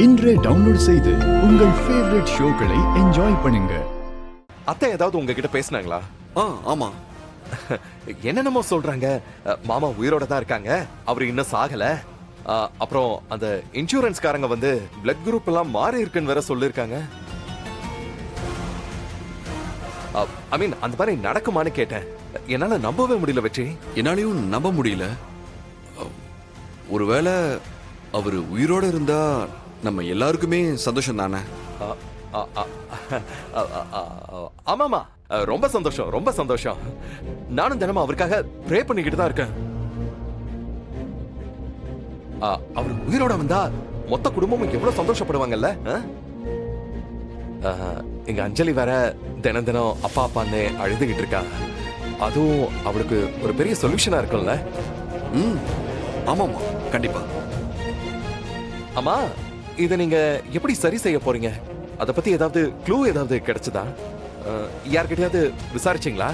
இன்றே டவுன்லோட் செய்து உங்கள் ஃபேவரட் ஷோக்களை என்ஜாய் பண்ணுங்க. அத்தை ஏதாவது உங்ககிட்ட பேசினாங்களா? ஆமா. என்னென்னமோ சொல்றாங்க. மாமா உயிரோட தான் இருக்காங்க, அவரு இன்னும் சாகல. அப்புறம் அந்த இன்சூரன்ஸ்காரங்க வந்து பிளட் குரூப் எல்லாம் மாறி இருக்குன்னு வேற சொல்லிருக்காங்க. ஐ மீன் அந்த மாதிரி நடக்குமான்னு கேட்டேன். என்னால நம்பவே முடியல வெற்றி. என்னாலையும் நம்ப முடியல. ஒருவேளை அவரு உயிரோட இருந்தா நம்ம எல்லாருக்குமே சந்தோஷம் தானே? ஆமாமா, ரொம்ப சந்தோஷம், ரொம்ப சந்தோஷம். நானும் தினமும் அவருக்காக ப்ரே பண்ணிக்கிட்டு தான் இருக்கேன். அவர் உயிரோட வந்தா மொத்த குடும்பமும் எவ்வளவு சந்தோஷப்படுவாங்கல்ல. எங்க அஞ்சலி வேற தினம் தினம் அப்பா அப்பான்னு அழுதுகிட்டு இருக்கா. அதுவும் அவளுக்கு ஒரு பெரிய சொல்யூஷனா இருக்கும்ல. ஆமாமா, கண்டிப்பா. ஆமா, இத நீங்க எப்படி சரி செய்ய போறீங்க? அத பத்தி ஏதாவது க்ளூ ஏதாவது கிடைச்சதா? யார்கிட்டயாவது விசாரிச்சீங்களா?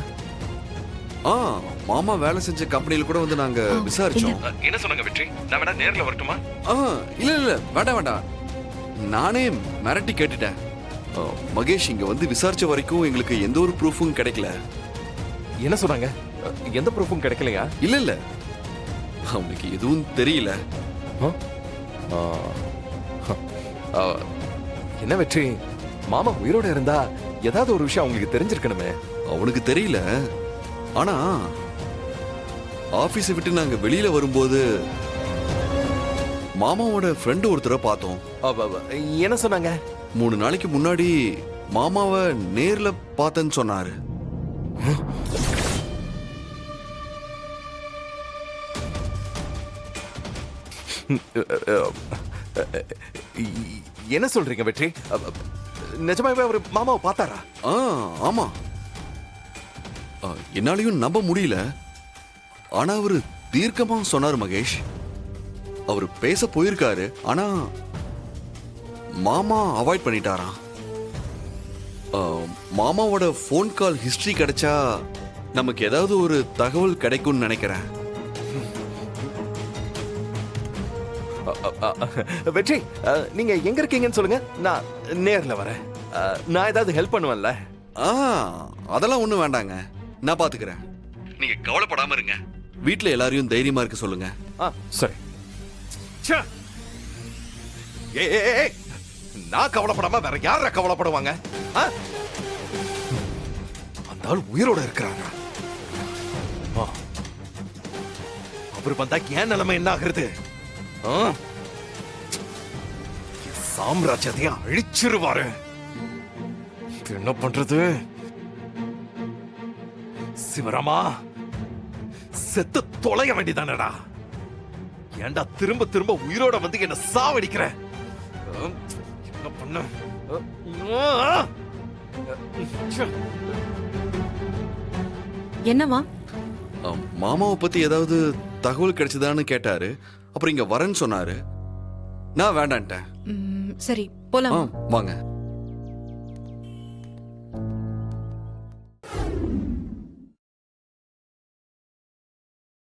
மாமா வேலை செஞ்ச கம்பெனில கூட வந்து நாங்க விசாரிச்சோம். என்ன சொன்னாங்க வெற்றி? நான் வேணா நேர்ல வரட்டுமா? இல்ல வேண்டாம். நானே மிரட்டி கேட்டுட்டேன். மகேஷ் இங்க வந்து விசாரிச்ச வரைக்கும் எங்களுக்கு எந்த ஒரு ப்ரூஃபும் கிடைக்கல. என்ன சொன்னாங்க? எந்த ப்ரூஃபும் கிடைக்கலையா? இல்ல அவனுக்கு எதுவும் தெரியல. என்ன வெற்றி, மாமா உயிரோட இருந்தா ஏதாவது ஒரு விஷயம் அவங்களுக்கு தெரிஞ்சிருக்கணுமே. அவனுக்கு தெரியல. ஆனா ஆபீஸை விட்டு நாங்க வெளியில வரும்போது மாமாவோட ஃப்ரெண்டு ஒருத்தரை பார்த்தோம். என்ன சொன்னாங்க? 3 நாளைக்கு முன்னாடி மாமாவை நேர்ல பார்த்தேன்னு சொன்னாரு. என்ன சொல்றீங்க வெற்றி? நிஜமாவே அவர் மாமாவை பார்த்தாரா? ஆமா. என்னாலையும் நம்ப முடியல. ஆனா அவரு தீர்க்கமா சொன்னாரு மகேஷ். அவரு பேச போயிருக்காரு, ஆனா மாமா அவாய்ட் பண்ணிட்டாராம். மாமாவோட போன் கால் ஹிஸ்டரி கிடைச்சா நமக்கு ஏதாவது ஒரு தகவல் கிடைக்கும்னு நினைக்கிறேன். வெற்றி, நீங்க எங்க இருக்கீங்கன்னு சொல்லுங்க, நான் நேர்ல வரேன். நான் ஏதாவது ஹெல்ப் பண்ணுவேன்ல? அதெல்லாம் ஒண்ணும் வேண்டாங்க, நான் பாத்துக்கிறேன். நீங்க கவலைப்படாம இருங்க. வீட்டுல எல்லாரையும் தைரியமா இருக்க சொல்லுங்க. சரி. நான் கவலைப்படாம வேற யார கவலைப்படுவாங்க? அந்த ஆள் உயிரோட இருக்கிறாரா? அவர் வந்தா ஏன் நிலைமை என்ன ஆகுறது? சாம்ராஜ்யத்தையும் அழிச்சிருவாரு. என்ன பண்றது? சிவராமா, செத்து தொலைய வேண்டியதானடா. ஏண்டா திரும்ப திரும்ப உயிரோட வந்து என்ன சாவடிக்கிற? என்ன பண்ண? என்னவா? மாமாவை பத்தி ஏதாவது தகவல் கிடைச்சதான்னு கேட்டாரு. அப்புறம் இங்க வரேன்னு சொன்னாரு. நான் வேண்டான்ட்டேன். சரி, போலாம். வாங்க.